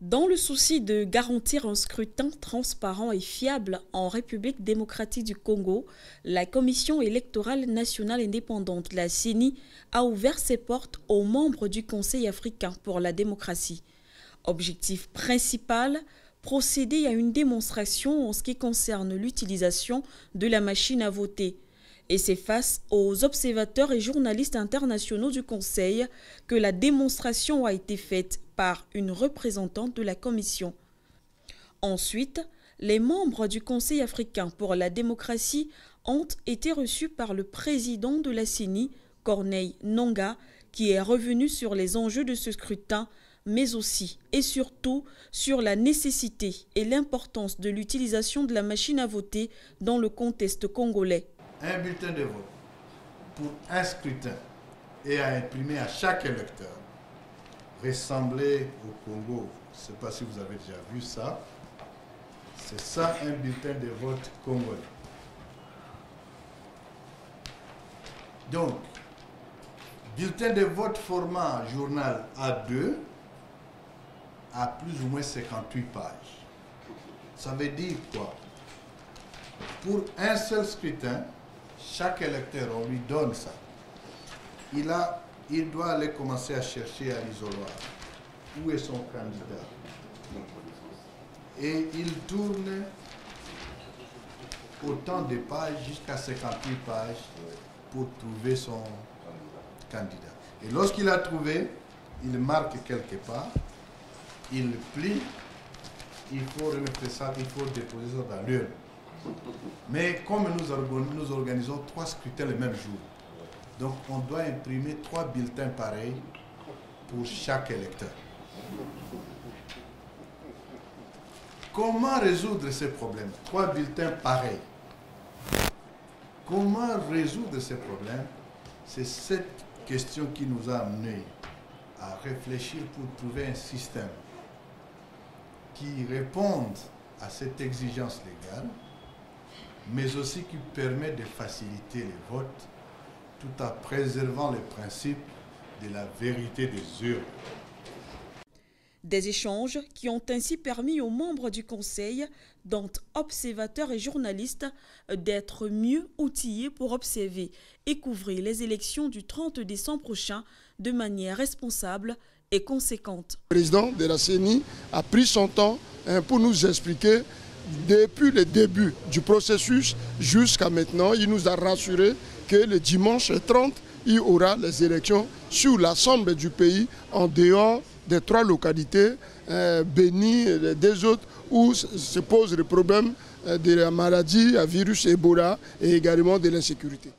Dans le souci de garantir un scrutin transparent et fiable en République démocratique du Congo, la Commission électorale nationale indépendante, la CENI, a ouvert ses portes aux membres du Conseil africain pour la démocratie. Objectif principal, procéder à une démonstration en ce qui concerne l'utilisation de la machine à voter. Et c'est face aux observateurs et journalistes internationaux du Conseil que la démonstration a été faite par une représentante de la Commission. Ensuite, les membres du Conseil africain pour la démocratie ont été reçus par le président de la CENI, Corneille Nangaa, qui est revenu sur les enjeux de ce scrutin, mais aussi et surtout sur la nécessité et l'importance de l'utilisation de la machine à voter dans le contexte congolais. Un bulletin de vote pour un scrutin et à imprimer à chaque électeur ressemblait au Congo. Je ne sais pas si vous avez déjà vu ça. C'est ça un bulletin de vote congolais. Donc, bulletin de vote format journal A2 à plus ou moins 58 pages. Ça veut dire quoi? Pour un seul scrutin, chaque électeur, on lui donne ça. Il doit aller commencer à chercher à l'isoloir. Où est son candidat? Et il tourne autant de pages, jusqu'à 58 pages, pour trouver son candidat. Et lorsqu'il a trouvé, il marque quelque part, il plie, il faut remettre ça, il faut déposer ça dans l'urne. Mais comme nous organisons 3 scrutins le même jour, donc on doit imprimer 3 bulletins pareils pour chaque électeur. Comment résoudre ces problèmes? 3 bulletins pareils. Comment résoudre ces problèmes? C'est cette question qui nous a amenés à réfléchir pour trouver un système qui réponde à cette exigence légale, mais aussi qui permet de faciliter les votes tout en préservant le principe de la vérité des urnes. Des échanges qui ont ainsi permis aux membres du Conseil, dont observateurs et journalistes, d'être mieux outillés pour observer et couvrir les élections du 30 décembre prochain de manière responsable et conséquente. Le président de la CENI a pris son temps pour nous expliquer depuis le début du processus jusqu'à maintenant. Il nous a rassuré que le dimanche 30, il y aura les élections sur l'ensemble du pays en dehors des 3 localités, Béni, des autres, où se pose le problème de la maladie à virus Ebola et également de l'insécurité.